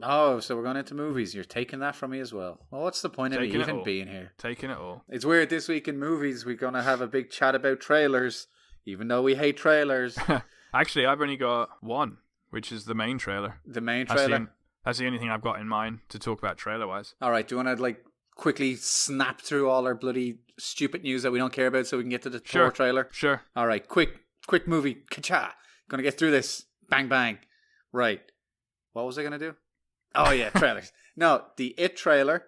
Oh, so we're going into movies. You're taking that from me as well. Well, what's the point of me even being here? Taking it all. It's weird. This week in movies, we're going to have a big chat about trailers, even though we hate trailers. Actually, I've only got one, which is the main trailer. The main trailer? That's the only thing I've got in mind to talk about trailer-wise. All right. Do you want to quickly snap through all our bloody stupid news that we don't care about so we can get to the Thor trailer? Sure. All right. Quick movie. Ka-cha. Going to get through this. Bang, bang. Right. What was I going to do? Oh, yeah. Trailers. No, the It trailer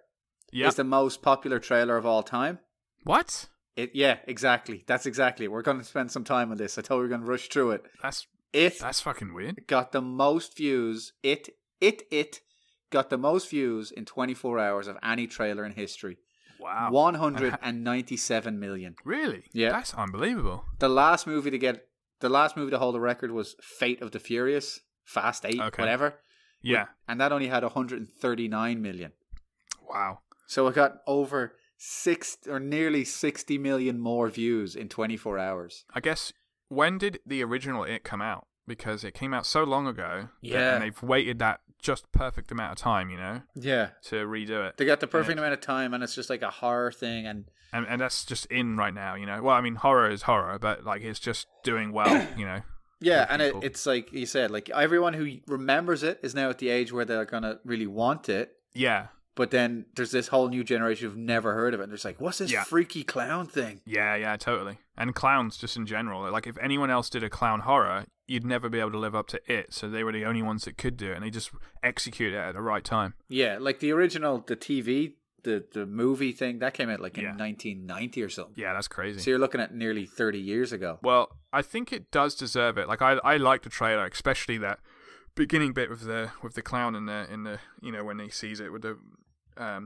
is the most popular trailer of all time. What? Yeah, exactly. That's exactly it. We're going to spend some time on this. I thought we were going to rush through it. That's fucking weird. Got the most views. It got the most views in 24 hours of any trailer in history. Wow. 197 million. Really? Yeah. That's unbelievable. The last movie to hold the record was Fate of the Furious, Fast 8, whatever. Yeah. And that only had 139 million. Wow. So it got over nearly 60 million more views in 24 hours. I guess, when did the original It come out? Because it came out so long ago. Yeah. And they've waited that just perfect amount of time, Yeah. to redo it. They got the perfect amount of time, and it's just like a horror thing. And that's just in right now, Well, I mean, horror is horror, but it's just doing well, Yeah, and it's like you said, everyone who remembers it is now at the age where they're going to really want it. Yeah. But then there's this whole new generation who've never heard of it. And they're just like, what's this freaky clown thing? Yeah, totally. And clowns just in general. If anyone else did a clown horror, you'd never be able to live up to it. So they were the only ones that could do it. And they just execute it at the right time. Yeah, the original, the TV, the movie thing, that came out in 1990 or something. Yeah, that's crazy. So you're looking at nearly 30 years ago. Well, I think it does deserve it. I like the trailer, especially that beginning bit with the clown in the when he sees it with the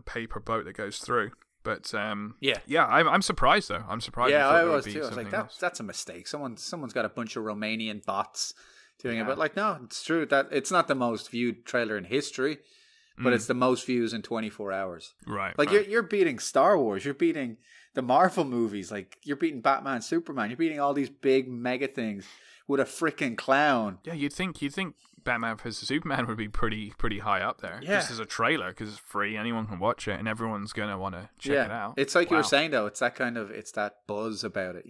paper boat that goes through. But I'm surprised though. I'm surprised. Yeah, I was too. I was like, that's a mistake. Someone's got a bunch of Romanian bots doing it. But no, it's true that it's not the most viewed trailer in history, but it's the most views in 24 hours. Right. You're beating Star Wars. You're beating the Marvel movies. You're beating Batman, Superman. You're beating all these big mega things with a freaking clown. Yeah, you'd think Batman vs Superman would be pretty high up there. Yeah. Just as a trailer, because it's free, anyone can watch it, and everyone's gonna want to check it out. It's like you were saying though, it's that buzz about it,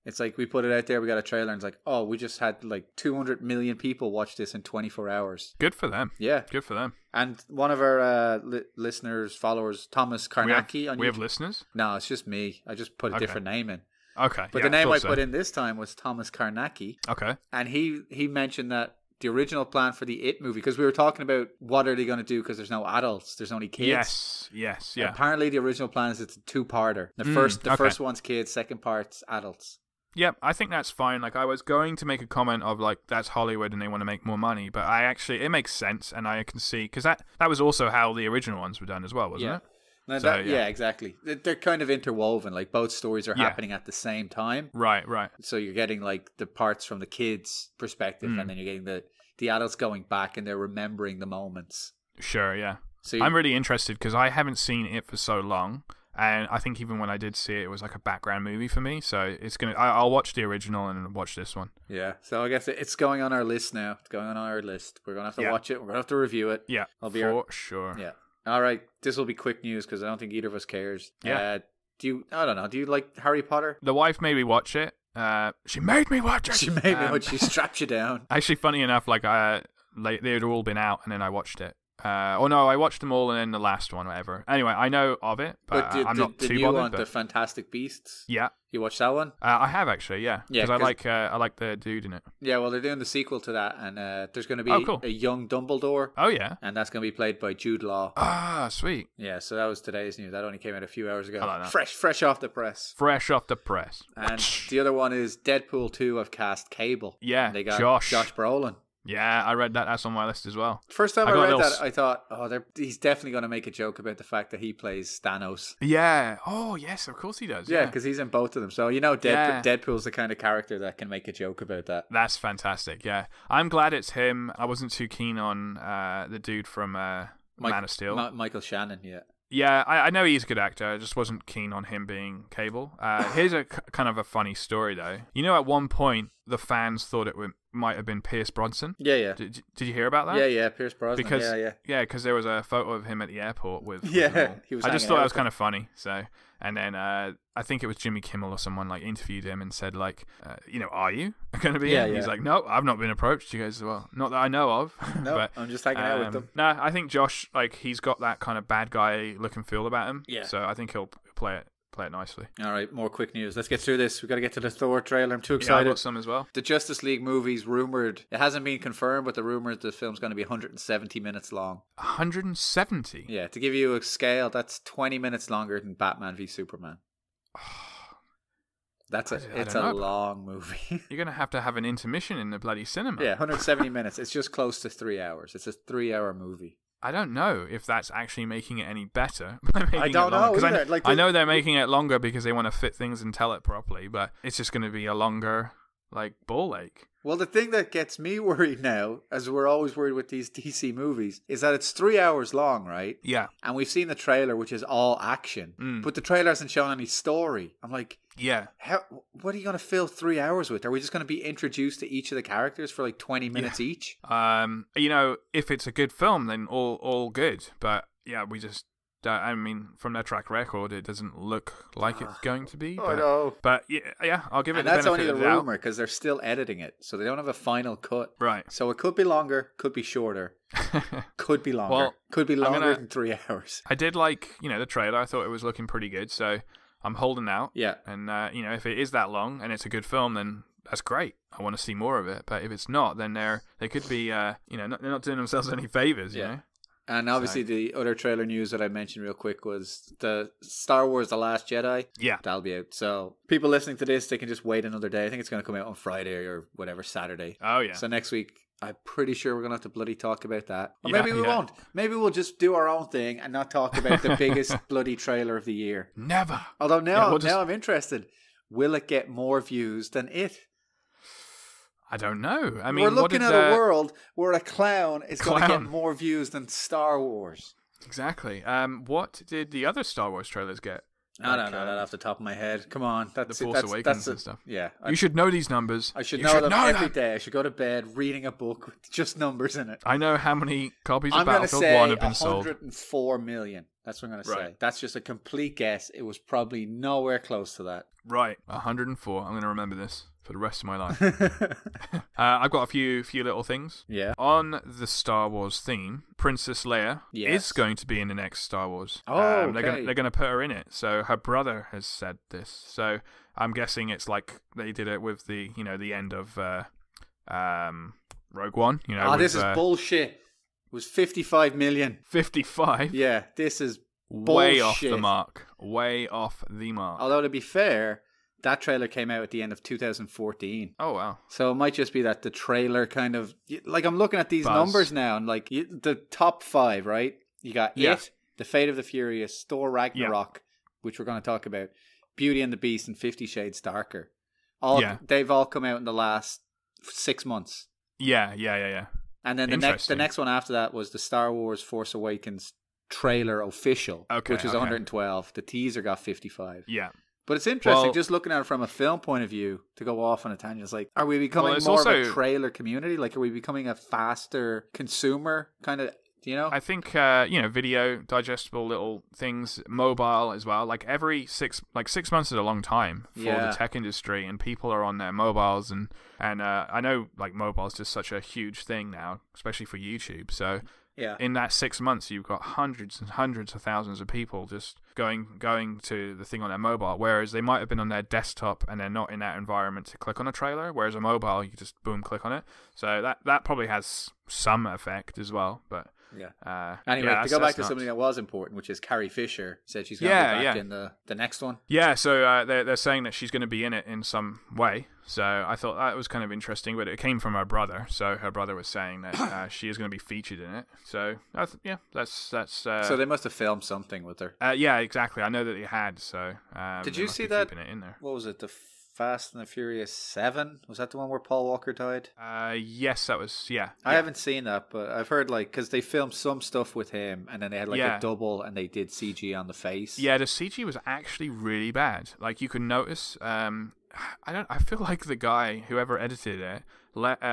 It's like we put it out there, we got a trailer, and it's like, oh, we just had 200 million people watch this in 24 hours. Good for them. Yeah, good for them. And one of our listeners, followers, Thomas Karnacki, we have listeners. No, it's just me. I just put a different name in. Okay, but the name I put in this time was Thomas Karnacki. Okay, and he mentioned that the original plan for the It movie, because we were talking about what are they going to do because there's no adults, there's only kids. Yes. And apparently the original plan is it's a two-parter. The first one's kids, second part's adults. Yep, I think that's fine. I was going to make a comment of that's Hollywood and they want to make more money, but it makes sense, and I can see, because that was also how the original ones were done as well, wasn't it? No, yeah, exactly. They're kind of interwoven. Both stories are happening at the same time. Right. So you're getting the parts from the kids' perspective, and then you're getting the adults going back and they're remembering the moments. Sure, yeah. So I'm really interested because I haven't seen it for so long, and I think even when I did see it, it was a background movie for me. So I'll watch the original and watch this one. Yeah. So I guess it's going on our list now. It's going on our list. We're gonna have to watch it. We're gonna have to review it. Yeah. For sure. Yeah. All right, this will be quick news because I don't think either of us cares. Yeah. I don't know. Do you like Harry Potter? The wife made me watch it. She made me watch it. She made me watch. She strapped you down. Actually, funny enough, they'd all been out, and then I watched it. I watched them all, and then the last one, whatever. Anyway, I know of it, but I'm not too bothered. The Fantastic Beasts? Yeah. You watched that one? I have actually, yeah. Because I like the dude in it. Yeah, well, they're doing the sequel to that, and there's going to be a young Dumbledore. Oh yeah, and that's going to be played by Jude Law. Ah, sweet. Yeah, so that was today's news. That only came out a few hours ago. I like that. Fresh off the press. Fresh off the press. And the other one is Deadpool 2 have cast Cable. Yeah, they got Josh Brolin. Yeah, I read that. That's on my list as well. First time I read that, I thought, he's definitely going to make a joke about the fact that he plays Thanos. Yeah. Oh, yes, of course he does. Yeah, because he's in both of them. So, Deadpool's the kind of character that can make a joke about that. That's fantastic, yeah. I'm glad it's him. I wasn't too keen on the dude from Man of Steel. Michael Shannon, yeah. Yeah, I know he's a good actor. I just wasn't keen on him being Cable. Here's a kind of a funny story, though. At one point, the fans thought it might have been Pierce Brosnan. Yeah, yeah. Did you hear about that? Yeah, Pierce Brosnan. Because because there was a photo of him at the airport with he was. I just thought that was kind of funny. So, and then I think it was Jimmy Kimmel or someone like interviewed him and said like, are you going to be in? Yeah. He's like, no, I've not been approached. He goes, well, not that I know of. No, but, I'm just hanging out with them. No, I think Josh, like, he's got that kind of bad guy look and feel about him. Yeah. So I think he'll play it nicely. All right, more quick news. Let's get through this. We've got to get to the Thor trailer. I'm too excited. Yeah, I got some as well. The Justice League movie's rumored. It hasn't been confirmed, but the rumor the film's going to be 170 minutes long. 170? Yeah, to give you a scale, that's 20 minutes longer than Batman v Superman. It's a long movie. You're going to have an intermission in the bloody cinema. Yeah, 170 minutes. It's just close to 3 hours. It's a 3-hour movie. I don't know if that's actually making it any better. I don't know either. I know they're making it longer because they want to fit things and tell it properly, but it's just going to be a longer, like, ball ache. Well, the thing that gets me worried now, as we're always worried with these DC movies, is that it's 3 hours long, right? Yeah. And we've seen the trailer, which is all action, but the trailer hasn't shown any story. I'm like, yeah. What are you going to fill 3 hours with? Are we just going to be introduced to each of the characters for like 20 minutes each? If it's a good film, then all good. But yeah, we just. I mean, from their track record, it doesn't look like it's going to be. I know. But yeah, I'll give it the benefit of the doubt. And that's only the rumor, because they're still editing it. So they don't have a final cut. Right. So it could be longer, could be shorter, could be longer, could be longer than 3 hours. I did like, the trailer. I thought it was looking pretty good. So I'm holding out. Yeah. And, if it is that long and it's a good film, then that's great. I want to see more of it. But if it's not, then they could be, they're not doing themselves any favors, you know? And obviously the other trailer news that I mentioned real quick was the Star Wars The Last Jedi. Yeah. That'll be out. So people listening to this, they can just wait another day. I think it's going to come out on Friday or whatever, Saturday. Oh, yeah. So next week, I'm pretty sure we're going to have to bloody talk about that. Or maybe we won't. Maybe we'll just do our own thing and not talk about the biggest bloody trailer of the year. Never. Although now I'm interested. Will it get more views than it? I don't know. I mean, we're looking at a world where a clown is going to get more views than Star Wars. Exactly. What did the other Star Wars trailers get? I don't know that off the top of my head. Come on, The Force Awakens and stuff. Yeah, you should know these numbers. I should know them every day. I should go to bed reading a book with just numbers in it. I know how many copies of Battlefield 1 have been sold. 104 million. That's what I'm going to say. That's just a complete guess. It was probably nowhere close to that. Right, 104. I'm going to remember this for the rest of my life. I've got a few little things. Yeah. On the Star Wars theme, Princess Leia is going to be in the next Star Wars. Oh, okay. They're going to put her in it. So her brother has said this. So I'm guessing it's like they did it with the the end of Rogue One. This is bullshit. It was 55 million. 55? Yeah, this is way bullshit. off the mark. Way off the mark. Although, to be fair, that trailer came out at the end of 2014. Oh, wow. So it might just be that the trailer kind of... Like, I'm looking at these numbers now, and like the top 5, right? You got It, The Fate of the Furious, Thor Ragnarok, which we're going to talk about, Beauty and the Beast, and 50 Shades Darker. They've all come out in the last 6 months. Yeah. And then the next one after that was the Star Wars Force Awakens trailer official, which was 112. The teaser got 55. Yeah. But it's interesting, just looking at it from a film point of view, to go off on a tangent. It's like, are we becoming more of a trailer community? Like, are we becoming a faster consumer kind of, I think, video, digestible little things, mobile as well. Like, every 6 months is a long time for the tech industry, and people are on their mobiles. And I know, like, mobile is just such a huge thing now, especially for YouTube. So... Yeah. In that 6 months, you've got hundreds and hundreds of thousands of people just going to the thing on their mobile, whereas they might have been on their desktop and they're not in that environment to click on a trailer, whereas a mobile, you just boom, click on it. So that probably has some effect as well, but... Yeah. Anyway, to go back to something that was important, which is Carrie Fisher said she's going to be back in the next one. Yeah, so they're saying that she's going to be in it in some way. So I thought that was kind of interesting, but it came from her brother. So her brother was saying that she is going to be featured in it. So that's. So they must have filmed something with her. Yeah, exactly. I know that they had. So did you see that? It in there. What was it? The Fast and the Furious 7? Was that the one where Paul Walker died? Yes, that was, yeah. I haven't seen that, but I've heard, like, because they filmed some stuff with him, and then they had, like, a double, and they did CG on the face. Yeah, the CG was actually really bad. Like, you could notice I feel like the guy, whoever edited it,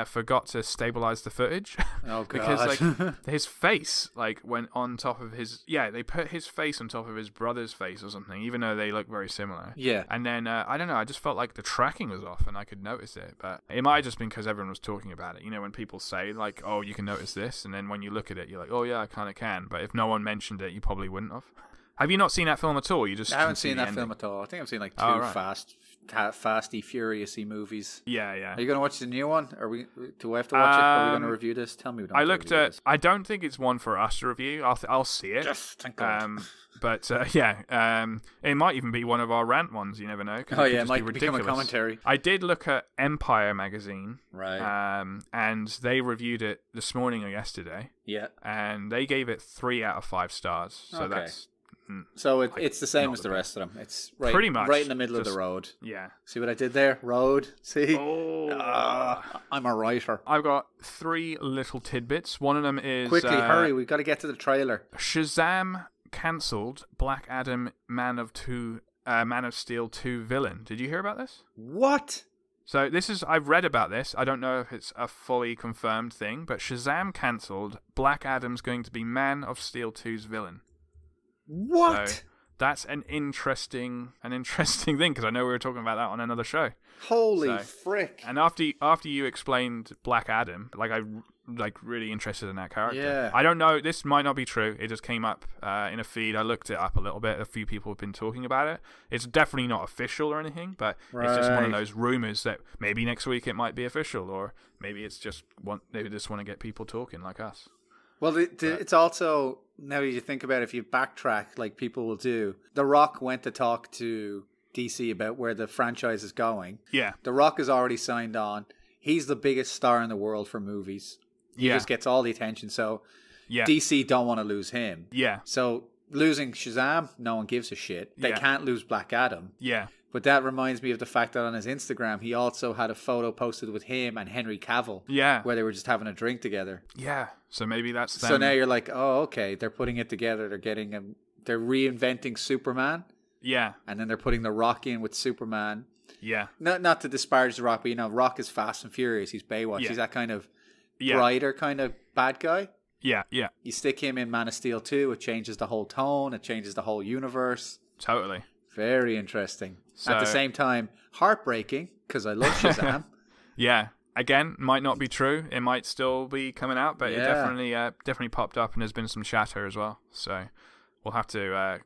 forgot to stabilize the footage. Oh god! Because like his face like went on top of his. Yeah, they put his face on top of his brother's face or something, even though they look very similar. Yeah. And then I don't know. I just felt like the tracking was off, and I could notice it. But it might have just been because everyone was talking about it. You know, when people say like, "Oh, you can notice this," and then when you look at it, you're like, "Oh yeah, I kind of can." But if no one mentioned it, you probably wouldn't have. Have you not seen that film at all? You just I haven't seen that film at all. I think I've seen like two Fasty Furious-y movies. Yeah. Are you going to watch the new one? Do I have to watch it? Are we going to review this? Tell me. I looked at. I don't think it's one for us to review. I'll see it. Yes, thank God. But it might even be one of our rant ones. You never know. Oh yeah, it might become a commentary. I did look at Empire magazine, right? And they reviewed it this morning or yesterday. Yeah, and they gave it 3 out of 5 stars. So that's. So it's the same as the rest of them. It's pretty much right in the middle of the road. Yeah. See what I did there? Road. See? Oh. I'm a writer. I've got 3 little tidbits. One of them is quickly hurry. We've got to get to the trailer. Shazam cancelled. Black Adam, Man of Steel 2 villain. Did you hear about this? What? So I've read about this. I don't know if it's a fully confirmed thing, but Shazam cancelled. Black Adam's going to be Man of Steel 2's villain. What? So that's an interesting thing, because I know we were talking about that on another show. Holy frick! And after you explained Black Adam, I'm really interested in that character. Yeah. I don't know. This might not be true. It just came up in a feed. I looked it up a little bit. A few people have been talking about it. It's definitely not official or anything, but it's just one of those rumors that maybe next week it might be official, or maybe it's just they just want to get people talking like us. Well, it's also, now you think about it, if you backtrack like people will do, The Rock went to talk to DC about where the franchise is going. Yeah. The Rock is already signed on. He's the biggest star in the world for movies. He just gets all the attention. So DC don't want to lose him. Yeah. So losing Shazam, no one gives a shit. They can't lose Black Adam. Yeah. But that reminds me of the fact that on his Instagram, he also had a photo posted with him and Henry Cavill. Yeah. Where they were just having a drink together. Yeah. So maybe that's them. So now you're like, oh, okay, they're putting it together. They're reinventing Superman. Yeah. And then they're putting The Rock in with Superman. Yeah. Not to disparage The Rock, but Rock is Fast and Furious. He's Baywatch. Yeah. He's that kind of brighter kind of bad guy. Yeah, yeah. You stick him in Man of Steel 2, it changes the whole tone. It changes the whole universe. Totally. Very interesting. So, at the same time, heartbreaking, because I love Shazam. Yeah. Again, might not be true. It might still be coming out, but it definitely popped up, and there's been some chatter as well. So we'll have to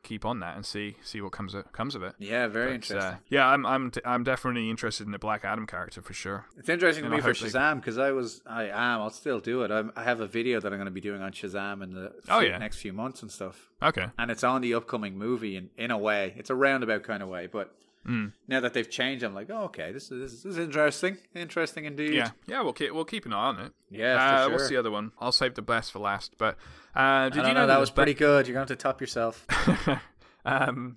keep on that and see what comes of it. Yeah, very interesting. I'm definitely interested in the Black Adam character for sure. It's interesting to me for Shazam, because I'll still do it. I have a video that I'm going to be doing on Shazam in the next few months and stuff. Okay. And it's on the upcoming movie in a way. It's a roundabout kind of way, but now that they've changed, I'm like, oh, okay, this is interesting. Interesting indeed. Yeah. We'll keep an eye on it. Yeah, for sure. What's the other one? I'll save the best for last. But did you know that was pretty good? You're going to have to top yourself. Did you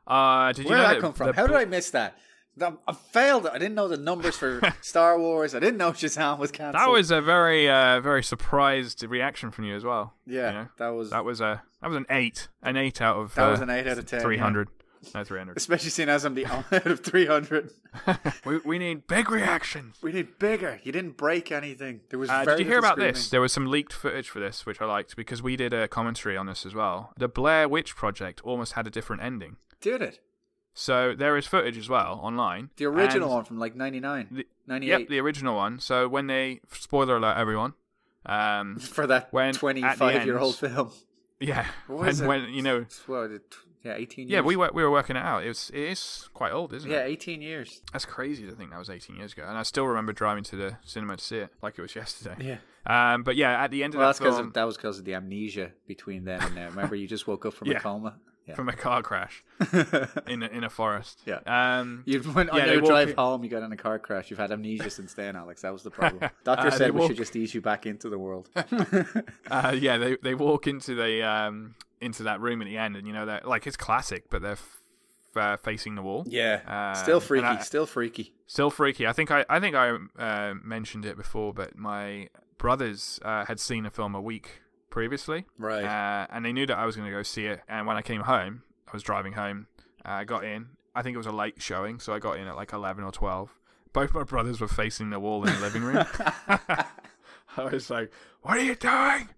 Where did that come from? How did I miss that? I failed. I didn't know the numbers for Star Wars. I didn't know Shazam was cancelled. That was a very very surprised reaction from you as well. Yeah, that was an 8. An 8 out of that was an 8 out of 10. 300. Yeah. No, 300. Especially seeing as I'm the out of 300. we need big reactions. We need bigger. You didn't break anything. There was. Did you hear about this? There was some leaked footage for this, which I liked because we did a commentary on this as well. The Blair Witch Project almost had a different ending. Did it? So there is footage as well online. The original one from like 99, 98. Yep, the original one. So when they spoiler alert everyone, for that 25-year-old film. Yeah, when you know. What, 18 years. Yeah, we were working it out. It is quite old, isn't it? Yeah, 18 years. That's crazy to think that was 18 years ago. And I still remember driving to the cinema to see it like it was yesterday. Yeah. But yeah, at the end of that film... that was because of the amnesia between then and now. Remember, you just woke up from a coma? Yeah. From a car crash in a forest. Yeah. You went on your drive home, you got in a car crash. You've had amnesia since then, Alex. That was the problem. Doctor said we should just ease you back into the world. They walk into that room at the end, and that like it's classic, but they're facing the wall. Yeah. Still freaky. Still freaky. I think I mentioned it before, but my brothers had seen a film a week previously, right? And they knew that I was going to go see it. And when I came home, I was driving home. I got in, I think it was a late showing, so I got in at like 11 or 12. Both my brothers were facing the wall in the living room. I was like, "What are you doing?"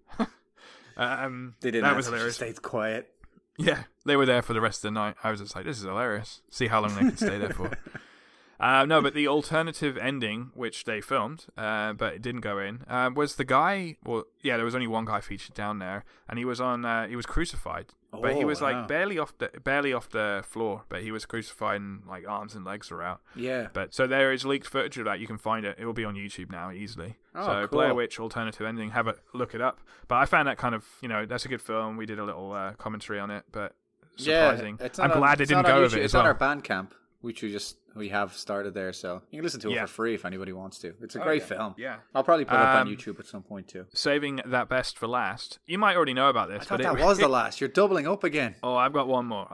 They didn't. That was hilarious. Stayed quiet. Yeah, they were there for the rest of the night. I was just like, "This is hilarious." See how long they can stay there for. No, but the alternative ending, which they filmed, but it didn't go in, was the guy. Well, yeah, there was only one guy featured down there, and he was on. He was crucified, but he was like barely off the floor, but he was crucified and like arms and legs were out. Yeah. But so there is leaked footage of that. You can find it. It will be on YouTube now easily. Oh, so cool. Blair Witch alternative ending. Have a look it up. But I found that kind of that's a good film. We did a little commentary on it, but surprising. Yeah, I'm glad they didn't go with it as well. It's on our Bandcamp, which we have started there, so you can listen to it for free if anybody wants to. It's a great film. Yeah, I'll probably put it up on YouTube at some point too. Saving that best for last. You might already know about this. I thought that was the last. You're doubling up again. Oh, I've got one more.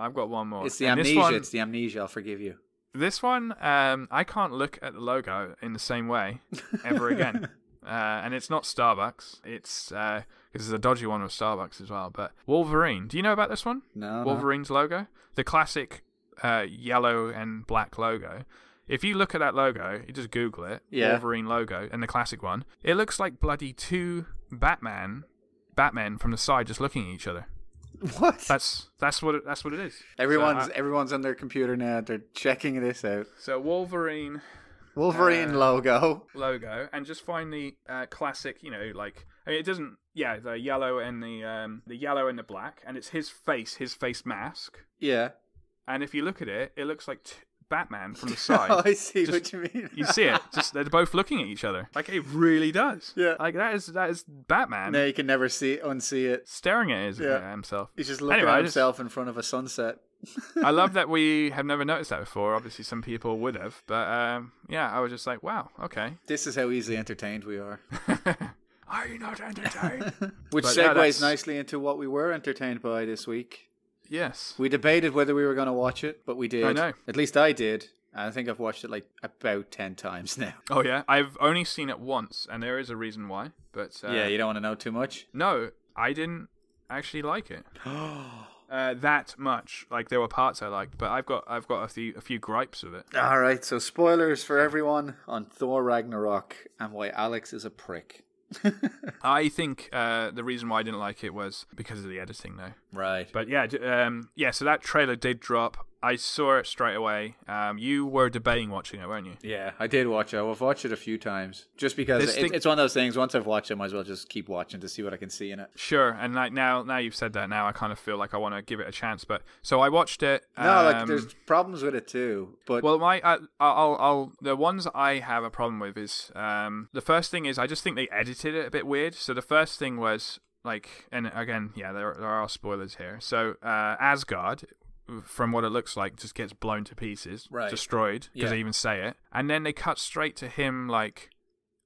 It's the amnesia. It's the amnesia. I'll forgive you. This one, I can't look at the logo in the same way ever again. And it's not Starbucks. It's because there's a dodgy one with Starbucks as well. But Wolverine. Do you know about this one? No. Wolverine's logo, the classic yellow and black logo. If you look at that logo, you just Google it, Wolverine logo, and the classic one. It looks like bloody two Batmen from the side just looking at each other. What? That's what it is. Everyone's on their computer now. They're checking this out. So Wolverine logo, and just find the classic. Like it doesn't. Yeah, the yellow and the yellow and the black, and it's his face mask. Yeah. And if you look at it, it looks like Batman from the side. Oh, I see what you mean. You see it? Just they're both looking at each other. Like it really does. Yeah. Like that is Batman. No, you can never unsee it. Staring at himself. He's just looking at himself in front of a sunset. I love that we have never noticed that before. Obviously, some people would have, but I was just like, wow, okay. This is how easily entertained we are. Are you not entertained? Which segues nicely into what we were entertained by this week. Yes. We debated whether we were going to watch it, but we did. I know. At least I did. I think I've watched it like about 10 times now. Oh, yeah? I've only seen it once, and there is a reason why. But yeah, you don't want to know too much? No, I didn't actually like it. That much. Like, there were parts I liked, but I've got a few gripes with it. All right, so spoilers for everyone on Thor Ragnarok and why Alex is a prick. I think the reason why I didn't like it was because of the editing, though. Right. But so that trailer did drop. I saw it straight away. You were debating watching it, weren't you? Yeah, I did watch it. I've watched it a few times. Just because it's one of those things, once I've watched it, I might as well just keep watching to see what I can see in it. Sure, and like now you've said that, now I kind of feel like I want to give it a chance. But so I watched it. No, there's problems with it too. But well, the ones I have a problem with is the first thing is I just think they edited it a bit weird. So the first thing was like, and again, yeah, there are spoilers here. So Asgard, from what it looks like, just gets blown to pieces, destroyed, because they even say it. And then they cut straight to him, like,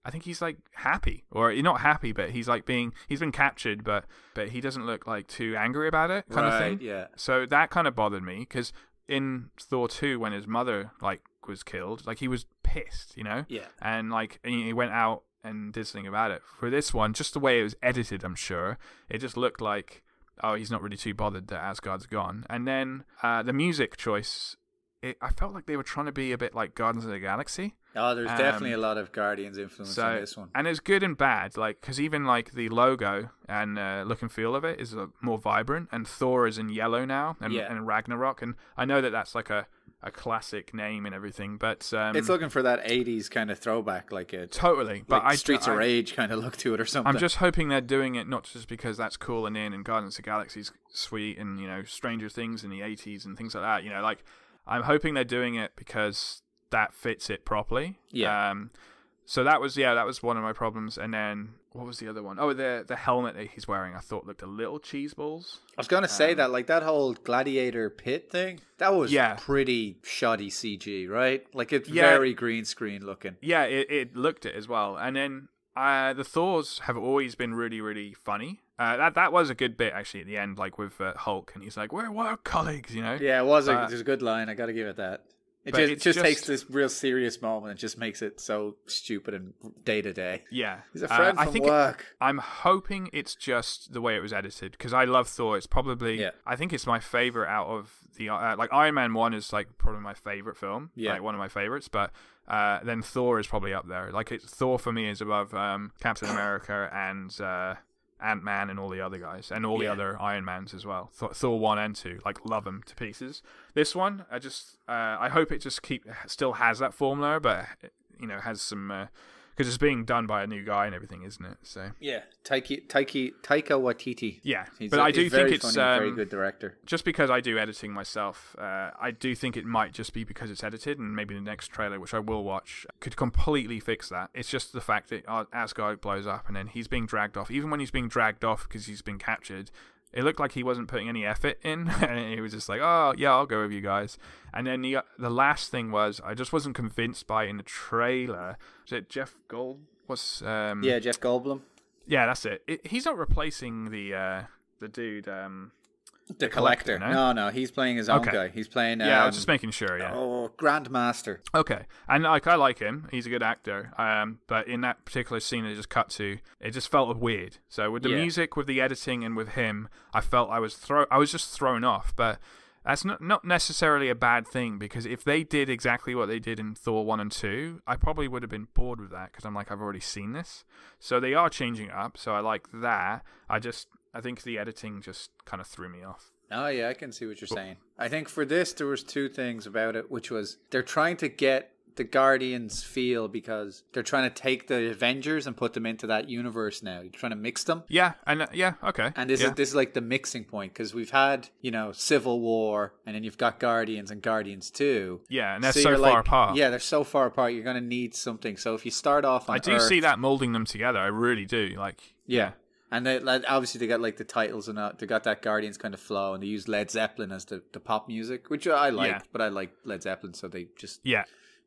I think he's like happy, or he's not happy, but he's like he's been captured, but he doesn't look like too angry about it, kind of thing. Yeah. So that kind of bothered me, because in Thor 2, when his mother like was killed, like he was pissed, Yeah. And like he went out and did something about it. For this one, just the way it was edited, I'm sure, it just looked like, oh, he's not really too bothered that Asgard's gone. And then the music choice, I felt like they were trying to be a bit like Guardians of the Galaxy. Oh, there's definitely a lot of Guardians influence in this one. And it's good and bad, like, because even like the logo and look and feel of it is more vibrant, and Thor is in yellow now, and Ragnarok. And I know that that's like a classic name and everything, but it's looking for that 80s kind of throwback, like a totally, but like Streets of Rage kind of look to it or something. I'm just hoping they're doing it not just because that's cool and Guardians of the Galaxy's sweet, and Stranger Things in the 80s and things like that. Like I'm hoping they're doing it because that fits it properly. Yeah. So that was one of my problems. And then what was the other one? Oh, the helmet that he's wearing, I thought looked a little cheeseballs. I was gonna say that, like that whole gladiator pit thing, that was pretty shoddy CG, right? Like it's very green screen looking. Yeah, it looked it as well. And then the Thors have always been really, really funny. That was a good bit actually at the end, like with Hulk, and he's like, "We're work colleagues," Yeah, it was. It was a good line. I got to give it that. It just takes this real serious moment and just makes it so stupid and day to day. Yeah. He's a friend from work. I'm hoping it's just the way it was edited, because I love Thor. It's probably, I think it's my favorite out of the, like Iron Man 1 is like probably my favorite film. Yeah. Like one of my favorites, but then Thor is probably up there. Like Thor for me is above Captain America and Ant-Man and all the other guys, and all the other Iron Mans as well. Thor 1 and 2, like, love them to pieces. This one, I hope it just still has that formula, but, you know, has some, because it's being done by a new guy and everything, isn't it? So yeah, Taika Waititi. Yeah, but I do think it's very good director. Just because I do editing myself, I do think it might just be because it's edited, and maybe the next trailer, which I will watch, could completely fix that. It's just the fact that Asgard blows up, and then he's being dragged off. Even when he's being dragged off because he's been captured, it looked like he wasn't putting any effort in, and he was just like, "Oh yeah, I'll go with you guys." And then the last thing was, I just wasn't convinced by in the trailer. Is it Jeff Gold? Jeff Goldblum. Yeah, that's it. He's not replacing the dude. The Collector. No, he's playing his own guy. He's playing. I was just making sure. Yeah. Oh, Grandmaster. Okay, and like I like him. He's a good actor. But in that particular scene they just cut to, it just felt weird. So with the music, with the editing, and with him, I felt I was just thrown off. But that's not necessarily a bad thing, because if they did exactly what they did in Thor 1 and 2, I probably would have been bored with that, because I'm like, I've already seen this. So they are changing it up. So I like that. I think the editing just kind of threw me off. Oh, yeah, I can see what you're saying. I think for this, there was two things about it, which was they're trying to get the Guardians feel, because they're trying to take the Avengers and put them into that universe now. You're trying to mix them. Yeah, and okay. And this is like the mixing point, because we've had, you know, Civil War, and then you've got Guardians and Guardians 2. Yeah, and they're so far apart. Yeah, they're so far apart. You're going to need something. So if you start off on I do see that molding them together. I really do. Like, yeah. And they, like, obviously they got like the titles and they got that Guardians kind of flow, and they use Led Zeppelin as the pop music, which I like, but I like Led Zeppelin, so they just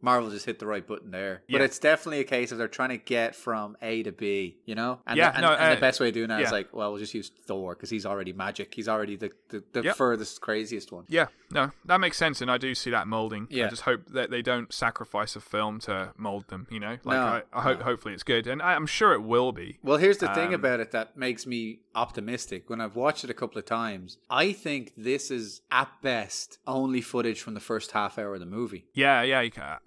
Marvel just hit the right button there. But it's definitely a case of they're trying to get from A to B, you know? And, and the best way of doing that is like, well, we'll just use Thor, because he's already magic. He's already the furthest, craziest one. Yeah, no, that makes sense, and I do see that molding. Yeah. I just hope that they don't sacrifice a film to mold them, you know? Like, I hope, hopefully it's good, and I'm sure it will be. Well, here's the thing about it that makes me optimistic. When I've watched it a couple of times, I think this is, at best, only footage from the first half hour of the movie. Yeah,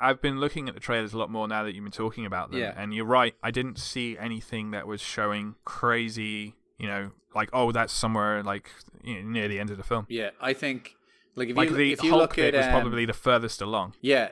I've been looking at the trailers a lot more now that you've been talking about them, and you're right, I didn't see anything that was showing crazy, you know, like, oh, that's somewhere, like, you know, near the end of the film. Yeah, I think, like, if you Hulk look at was probably the furthest along. Yeah,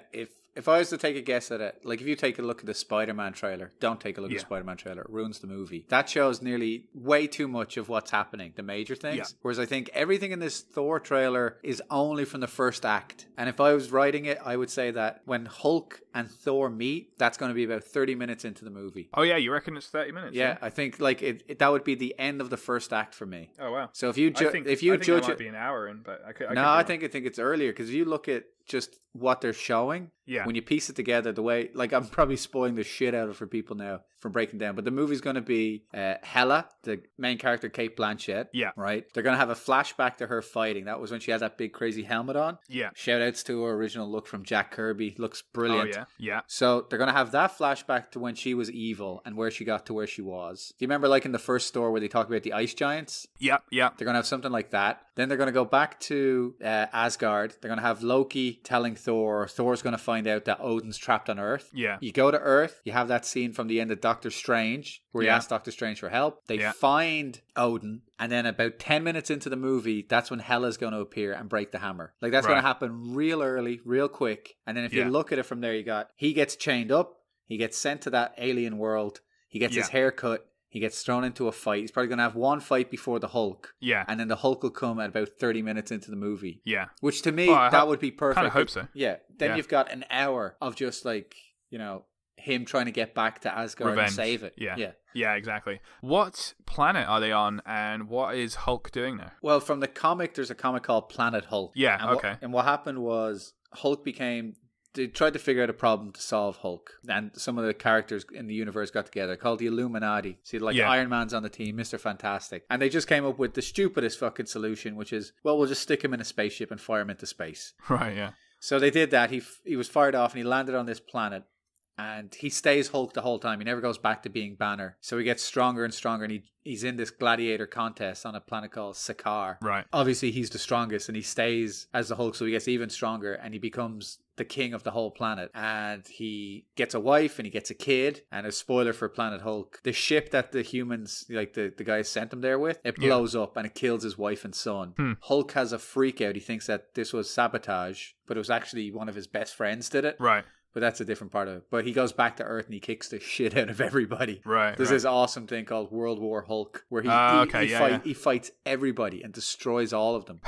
if I was to take a guess at it, like, if you take a look at the Spider-Man trailer, don't take a look at the Spider-Man trailer, it ruins the movie. That shows nearly way too much of what's happening, the major things. Yeah. Whereas I think everything in this Thor trailer is only from the first act. And if I was writing it, I would say that when Hulk and Thor meet, that's going to be about 30 minutes into the movie. Oh, yeah, you reckon it's 30 minutes? Yeah, I think, like, that would be the end of the first act for me. Oh, wow. So if you judge it might be an hour in, but I think it's earlier, because if you look at just what they're showing, when you piece it together, the way, like, I'm probably spoiling the shit out of it for people now from breaking down, but the movie's going to be Hela, the main character, Cate Blanchett, right? They're going to have a flashback to her fighting. That was when she had that big crazy helmet on. Shout outs to her original look from Jack Kirby. Looks brilliant. Oh, yeah. So they're going to have that flashback to when she was evil and where she got to where she was. Do you remember, like, in the first store where they talk about the ice giants? Yeah. They're going to have something like that. Then they're going to go back to Asgard. They're going to have Loki telling Thor's going to find out that Odin's trapped on Earth. Yeah. You go to Earth, you have that scene from the end of Doctor Strange where he asks Doctor Strange for help. They find Odin, and then about 10 minutes into the movie, that's when Hela's going to appear and break the hammer. Like, that's going to happen real early, real quick. And then if you look at it from there, he gets chained up, he gets sent to that alien world, he gets his hair cut, he gets thrown into a fight. He's probably going to have one fight before the Hulk. Yeah. And then the Hulk will come at about 30 minutes into the movie. Yeah. Which to me, that would be perfect. I kind of hope so. Yeah. Then you've got an hour of just, like, you know, him trying to get back to Asgard and save it. Yeah, exactly. What planet are they on, and what is Hulk doing there? Well, from the comic, there's a comic called Planet Hulk. Yeah, and and what happened was Hulk they tried to figure out a problem to solve Hulk, and some of the characters in the universe got together, called the Illuminati. See, like, Iron Man's on the team, Mr. Fantastic, and they just came up with the stupidest fucking solution, which is, well, we'll just stick him in a spaceship and fire him into space. Right, yeah. So they did that. He was fired off and he landed on this planet. And he stays Hulk the whole time. He never goes back to being Banner. So he gets stronger and stronger. And he's in this gladiator contest on a planet called Sakaar. Right. Obviously, he's the strongest. And he stays as the Hulk. So he gets even stronger. And he becomes the king of the whole planet. And he gets a wife and he gets a kid. And a spoiler for Planet Hulk. The ship that the humans, like the guys sent him there with, it blows up and it kills his wife and son. Hulk has a freak out. He thinks that this was sabotage. But it was actually one of his best friends did it. Right. But that's a different part of it. But he goes back to Earth and he kicks the shit out of everybody. Right. There's this awesome thing called World War Hulk where he fights everybody and destroys all of them.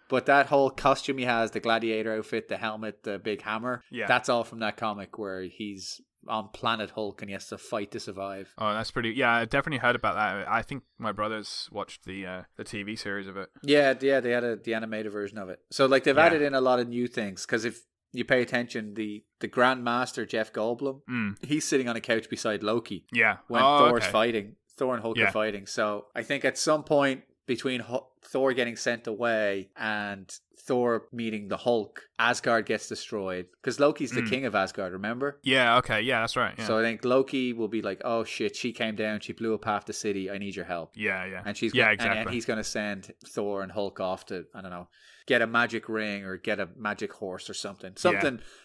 But that whole costume he has, the gladiator outfit, the helmet, the big hammer, that's all from that comic where he's on Planet Hulk and he has to fight to survive. Oh, that's pretty... Yeah, I definitely heard about that. I think my brothers watched the TV series of it. Yeah, they had the animated version of it. So like they've added in a lot of new things because if you pay attention, the Grand Master Jeff Goldblum, he's sitting on a couch beside Loki. Yeah. When Thor's fighting. Thor and Hulk are fighting. So I think at some point between Thor getting sent away and Thor meeting the Hulk, Asgard gets destroyed. Because Loki's the king of Asgard, remember? Yeah, okay. Yeah, that's right. Yeah. So I think Loki will be like, oh shit, she came down, she blew up half the city, I need your help. Yeah, yeah. And she's exactly. And he's going to send Thor and Hulk off to, I don't know, get a magic ring or get a magic horse or something.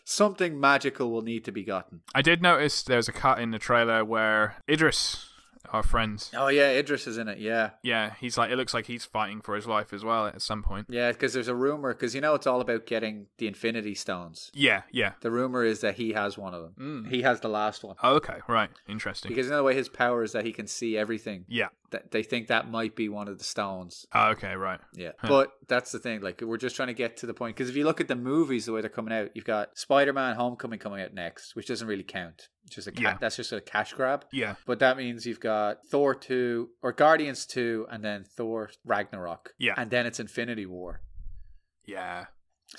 Something magical will need to be gotten. I did notice there's a cut in the trailer where Idris, our friend. Oh yeah, Idris is in it. Yeah. Yeah, he's like, it looks like he's fighting for his life as well at some point. Yeah, because there's a rumor, because it's all about getting the Infinity Stones. Yeah. The rumor is that he has one of them. He has the last one. Oh, okay, right, interesting. Because the way his power is that he can see everything. Yeah. They think that might be one of the stones. Oh, okay, right. Yeah. But that's the thing. Like, we're just trying to get to the point. Because if you look at the movies, the way they're coming out, you've got Spider-Man Homecoming coming out next, which doesn't really count. It's just that's just a cash grab. Yeah. But that means you've got Thor 2 or Guardians 2 and then Thor Ragnarok. Yeah. And then it's Infinity War. Yeah.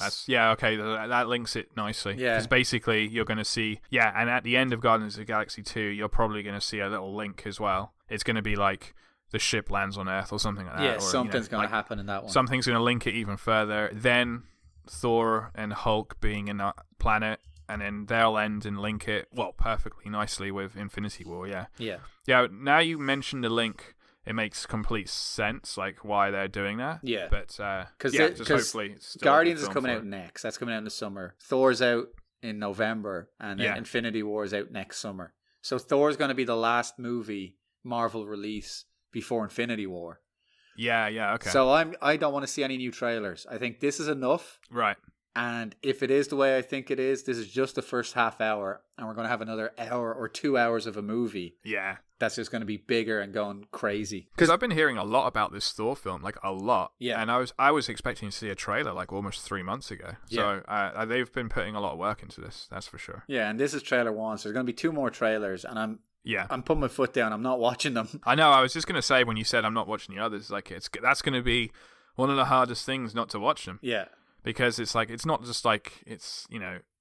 Okay, that links it nicely. Yeah. Because basically you're going to see, and at the end of Guardians of the Galaxy 2, you're probably going to see a little link as well. It's going to be like the ship lands on Earth or something like that. Yeah, something's going to happen in that one. Something's going to link it even further. Then Thor and Hulk being in that planet, and then they'll end and link it, perfectly nicely with Infinity War, Yeah, now you mentioned the link, it makes complete sense, like why they're doing that. Yeah. But, just hopefully... Guardians is coming out next. That's coming out in the summer. Thor's out in November, and then Infinity War is out next summer. So Thor's going to be the last movie Marvel release before Infinity War. Yeah, okay. So I don't want to see any new trailers. I think this is enough. Right. And if it is the way I think it is, this is just the first half hour, and we're going to have another hour or 2 hours of a movie. Yeah. That's just going to be bigger and going crazy. Because I've been hearing a lot about this Thor film, like a lot. Yeah. And I was expecting to see a trailer like almost 3 months ago. So they've been putting a lot of work into this, that's for sure. Yeah, and this is trailer 1, so there's going to be 2 more trailers, and I'm putting my foot down. I'm not watching them. I know. I was just going to say when you said I'm not watching the others, like that's going to be one of the hardest things not to watch them. Yeah. Because it's like, it's not just like it's,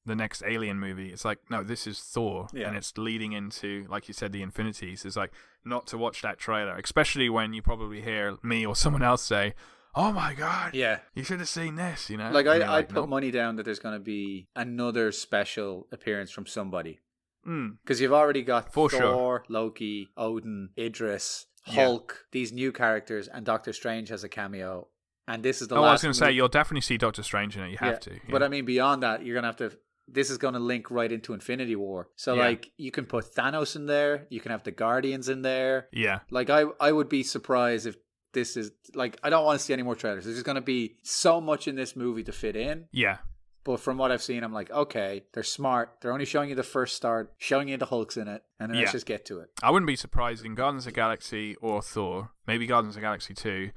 the next Alien movie. It's like, no, this is Thor. Yeah. And it's leading into, like you said, the Infinities. It's like not to watch that trailer, especially when you probably hear me or someone else say, oh my God, you should have seen this, Like, I put money down that there's going to be another special appearance from somebody. Because you've already got Thor, Loki, Odin, Idris, Hulk, these new characters, and Doctor Strange has a cameo. And this is the last. I was going to say, you'll definitely see Doctor Strange in it. You have to. But I mean, beyond that, you're going to have to. This is going to link right into Infinity War. So, like, you can put Thanos in there. You can have the Guardians in there. Yeah. Like, I would be surprised if this is. Like, I don't want to see any more trailers. There's going to be so much in this movie to fit in. Yeah. But from what I've seen, I'm like, okay, they're smart. They're only showing you the first start, showing you the Hulks in it, and then let's just get to it. I wouldn't be surprised in Guardians of the Galaxy or Thor, maybe Guardians of the Galaxy 2.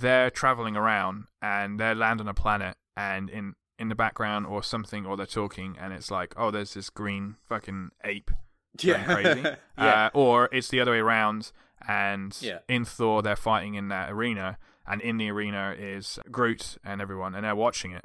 They're traveling around and they land on a planet, and in the background or something, or they're talking, and it's like, oh, there's this green fucking ape going crazy. Or it's the other way around, and in Thor they're fighting in that arena, and in the arena is Groot and everyone, and they're watching it.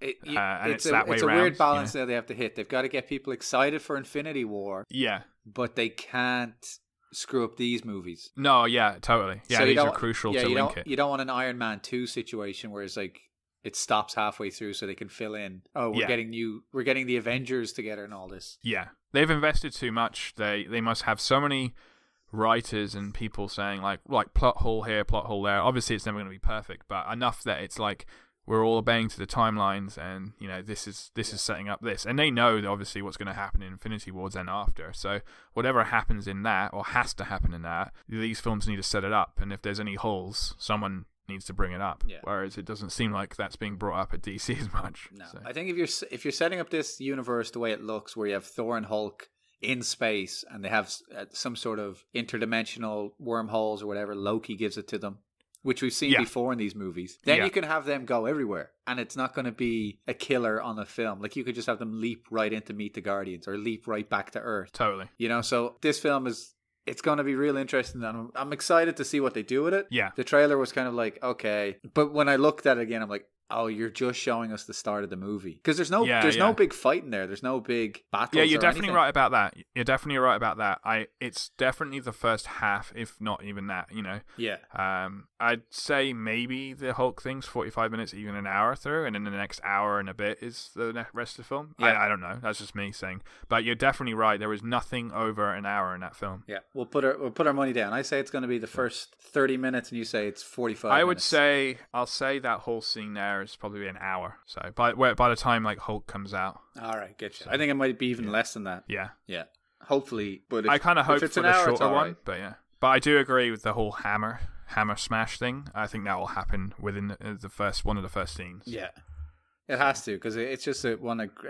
And it's that way around. It's a weird balance that they have to hit. They've got to get people excited for Infinity War. Yeah. But they can't screw up these movies. No, totally. Yeah, so these are crucial to link it. You don't want an Iron Man 2 situation where it's like it stops halfway through so they can fill in. Oh, we're getting the Avengers together and all this. Yeah, they've invested too much. They must have so many writers and people saying like plot hole here, plot hole there. Obviously, it's never going to be perfect, but enough that it's like we're all obeying to the timelines, and this is setting up this, and they know obviously what's going to happen in Infinity Wars and after. So whatever happens in that, or has to happen in that, these films need to set it up. And if there's any holes, someone needs to bring it up. Yeah. Whereas it doesn't seem like that's being brought up at DC as much. No, so. I think if you're setting up this universe the way it looks, where you have Thor and Hulk in space, and they have some sort of interdimensional wormholes or whatever, Loki gives it to them, which we've seen before in these movies, then you can have them go everywhere, and it's not going to be a killer on a film. Like, you could just have them leap right in to meet the Guardians, or leap right back to Earth. Totally. So this film it's going to be real interesting, and I'm excited to see what they do with it. Yeah. The trailer was kind of like, okay, but when I looked at it again, I'm like, oh, you're just showing us the start of the movie, because there's no big fight in there. There's no big battles. Yeah, you're definitely anything. right about that. You're definitely right about that. It's definitely the first half, if not even that. Yeah. I'd say maybe the Hulk thing's 45 minutes, even an hour through, and then the next hour and a bit is the rest of the film. Yeah. I don't know. That's just me saying. But you're definitely right. There was nothing over an hour in that film. Yeah, we'll put our money down. I say it's going to be the first 30 minutes, and you say it's 45. I'll say that whole scene there is probably an hour. So by the time like Hulk comes out. All right, get you. So, I think it might be even less than that. Yeah. Hopefully, but I kind of hope it's for an the hour, shorter one. Right. But yeah. But I do agree with the whole hammer smash thing. I think that will happen within one of the first scenes. Yeah, it has to, because it's just a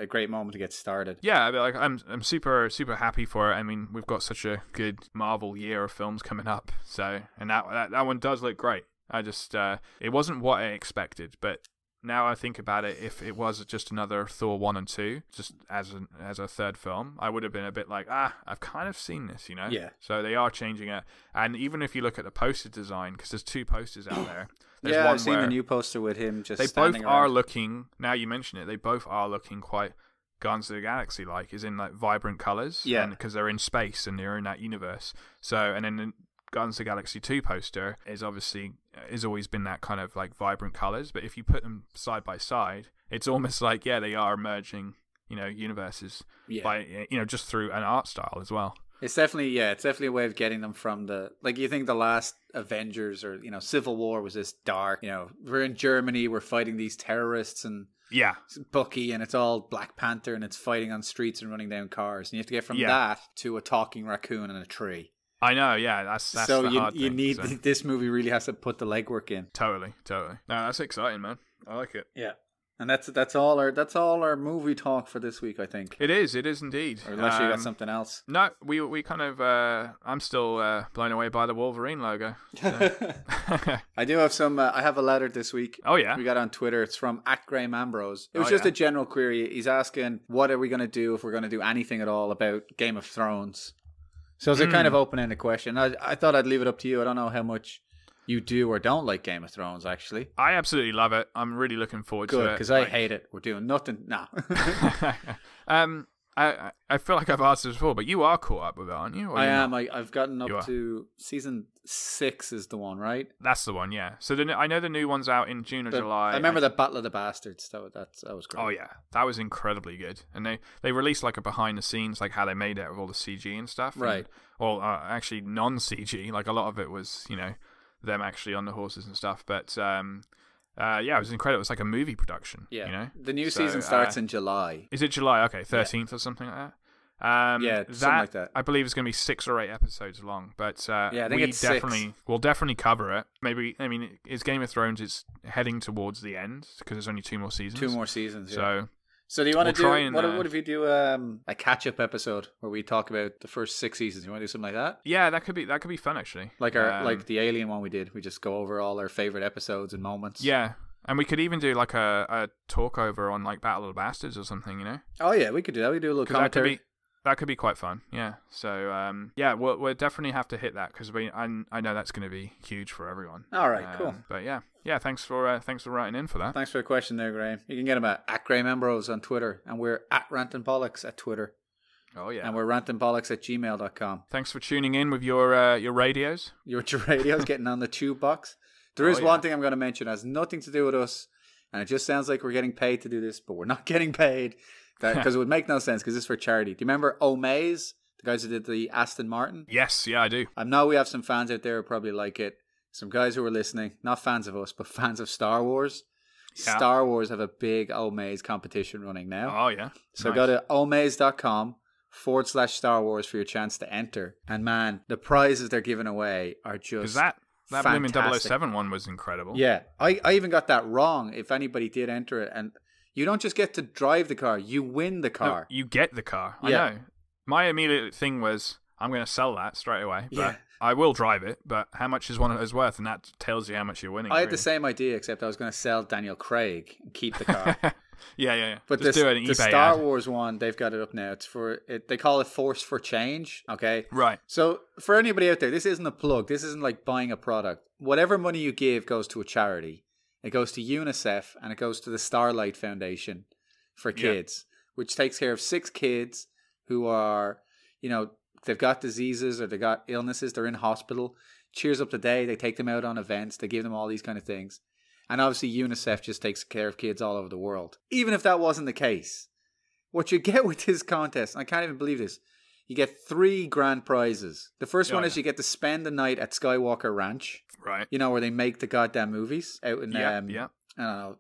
great moment to get started. Yeah, but I'm super super happy for it. I mean, we've got such a good Marvel year of films coming up. So, and that one does look great. I just it wasn't what I expected, but now I think about it, if it was just another Thor 1 and 2, just as a third film, I would have been a bit like, I've kind of seen this, Yeah. So they are changing it. And even if you look at the poster design, because there's 2 posters out there. There's one I've seen where the new poster with him just they standing both around. are looking, now you mention it, they both are looking quite Guardians of the Galaxy like, is in like vibrant colours. Yeah. Because they're in space and they're in that universe. So, and then the Guardians of the Galaxy 2 poster is always been that kind of like vibrant colours, but if you put them side by side, it's almost like they are merging universes by just through an art style as well. It's definitely a way of getting them from you think the last Avengers or Civil War was this dark, we're in Germany, we're fighting these terrorists, and Bucky, and it's all Black Panther, and it's fighting on streets and running down cars, and you have to get from that to a talking raccoon and a tree. I know, yeah, that's so the hard you thing, need this movie really has to put the legwork in. Totally. No, that's exciting, man. I like it. Yeah, and that's all our movie talk for this week, I think. It is indeed. Or unless you got something else. No, we kind of. I'm still blown away by the Wolverine logo. So. I do have some. I have a letter this week. Oh yeah, we got on Twitter. It's from @Graham Ambrose. It was just a general query. He's asking, what are we going to do if we're going to do anything at all about Game of Thrones? So it's a kind of open-ended question. I thought I'd leave it up to you. I don't know how much you do or don't like Game of Thrones, actually. I absolutely love it. I'm really looking forward to it. Good, because I hate it. We're doing nothing. No. I feel like I've asked this before, but you are caught up with it, aren't you? I am. I've gotten up to season 6 is the one, right? That's the one, yeah. So I know the new one's out in June or July. I remember the Battle of the Bastards. That was great. Oh, yeah. That was incredibly good. And they released like a behind the scenes, like how they made it with all the CG and stuff. Right. Actually non-CG. Like a lot of it was, them actually on the horses and stuff. But it was incredible. It's like a movie production. Yeah. The new season starts in July. Is it July? Okay, 13th or something like that. Something like that. I believe it's going to be 6 or 8 episodes long, but I think it's 6. We'll definitely cover it. Maybe, I mean, is Game of Thrones is heading towards the end because there's only 2 more seasons. 2 more seasons. Yeah. So do you want to do what if we do a catch-up episode where we talk about the first 6 seasons? You want to do something like that? Yeah, that could be fun actually. Like like the Alien one we did. We just go over all our favorite episodes and moments. Yeah. And we could even do like a talk over on like Battle of the Bastards or something, Oh yeah, we could do that. We do a little commentary. That could be quite fun, yeah. So, we'll definitely have to hit that because I know that's going to be huge for everyone. All right, cool. But yeah, thanks for writing in for that. Thanks for the question there, Graham. You can get him at @Graham Ambrose on Twitter, and we're @Rant and Bollox at Twitter. Oh yeah, and we're rantandbollocks@gmail.com. Thanks for tuning in with your radios. Your radios getting on the tube box. There is one thing I'm going to mention. It has nothing to do with us. And it just sounds like we're getting paid to do this, but we're not getting paid because it would make no sense because this is for charity. Do you remember Omaze, the guys who did the Aston Martin? Yes, yeah, I do. I know we have some fans out there who probably like it. Some guys who are listening, not fans of us, but fans of Star Wars. Yeah. Star Wars have a big Omaze competition running now. Oh, yeah. So go to omaze.com/Star Wars for your chance to enter. And man, the prizes they're giving away are just that blooming 007 one was incredible. Yeah. I even got that wrong if anybody did enter it. And you don't just get to drive the car, you win the car. No, you get the car. I know. My immediate thing was, I'm going to sell that straight away. But I will drive it, but how much is one of those worth? And that tells you how much you're winning. I had the same idea, except I was going to sell Daniel Craig and keep the car. Yeah. But just do it an the eBay Star ad. Wars one, they've got it up now. It's for they call it Force for Change. Okay, right. So for anybody out there, this isn't a plug. This isn't like buying a product. Whatever money you give goes to a charity. It goes to UNICEF and it goes to the Starlight Foundation for kids, which takes care of 6 kids who are, they've got diseases or they got illnesses. They're in hospital. Cheers Up Today. They take them out on events. They give them all these kind of things. And obviously UNICEF just takes care of kids all over the world. Even if that wasn't the case, what you get with this contest, and I can't even believe this, you get 3 grand prizes. The first one is you get to spend the night at Skywalker Ranch. Right. Where they make the goddamn movies out in I don't know,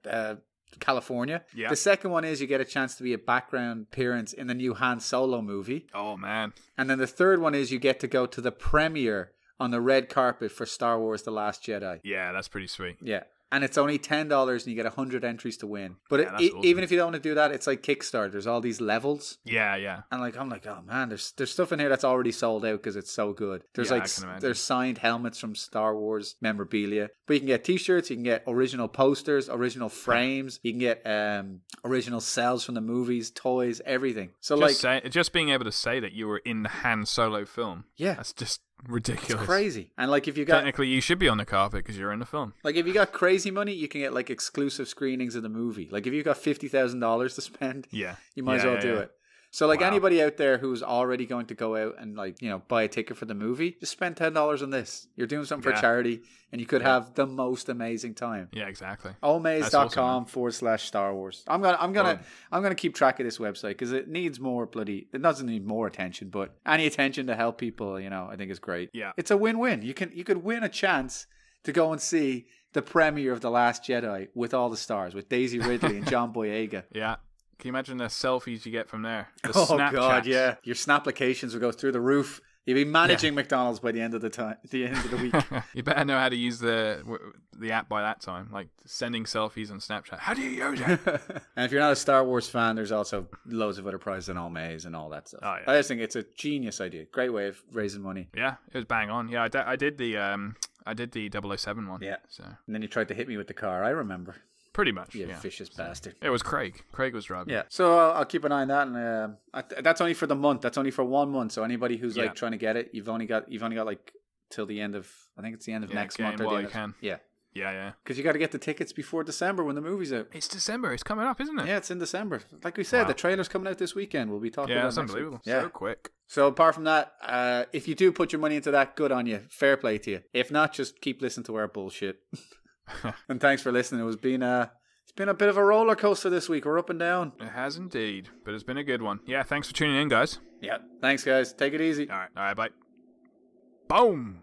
California. Yeah. The second one is you get a chance to be a background appearance in the new Han Solo movie. Oh, man. And then the third one is you get to go to the premiere on the red carpet for Star Wars The Last Jedi. Yeah, that's pretty sweet. Yeah. And it's only $10 and you get 100 entries to win. But awesome. Even if you don't want to do that, it's like Kickstarter. There's all these levels. Yeah. And I'm like, oh man, there's stuff in here that's already sold out because it's so good. There's there's signed helmets from Star Wars memorabilia. But you can get t-shirts, you can get original posters, original frames, you can get original cells from the movies, toys, everything. So just being able to say that you were in the Han Solo film. Yeah. That's just ridiculous. It's crazy. And if you got technically you should be on the carpet because you're in the film. If you got crazy money, you can get exclusive screenings of the movie. If you got $50,000 to spend, you might as well do it. So anybody out there who's already going to go out and buy a ticket for the movie, just spend $10 on this. You're doing something for charity and you could have the most amazing time. Yeah, exactly. Omaze.com/Star Wars. I'm gonna keep track of this website because it needs more it doesn't need more attention, but any attention to help people, I think is great. Yeah. It's a win-win. You could win a chance to go and see the premiere of The Last Jedi with all the stars, with Daisy Ridley and John Boyega. Yeah. Can you imagine the selfies you get from there? God, yeah. Your Snaplications will go through the roof. You'll be managing McDonald's by the end of the week. You better know how to use the app by that time, like sending selfies on Snapchat. How do you use it? And if you're not a Star Wars fan, there's also loads of other prizes and Omaze and all that stuff. Oh, yeah. I just think it's a genius idea. Great way of raising money. Yeah, it was bang on. Yeah, I did the 007 one. Yeah. So. And then you tried to hit me with the car. I remember. Pretty much, you vicious bastard. It was Craig. Craig was driving. Yeah, so I'll keep an eye on that, and that's only for the month. That's only for 1 month. So anybody who's trying to get it, you've only got till the end of, I think it's the end of next month. Or you can. Yeah. Yeah. Because you got to get the tickets before December when the movie's out. It's December. It's coming up, isn't it? Yeah, it's in December. Like we said, the trailer's coming out this weekend. We'll be talking about it. Yeah, that's unbelievable. Yeah. So quick. So apart from that, if you do put your money into that, good on you. Fair play to you. If not, just keep listening to our bullshit. And thanks for listening. It's been a bit of a roller coaster this week. We're up and down. It has indeed, but it's been a good one. Yeah, thanks for tuning in, guys. Yeah, thanks, guys. Take it easy. All right, bye. Boom.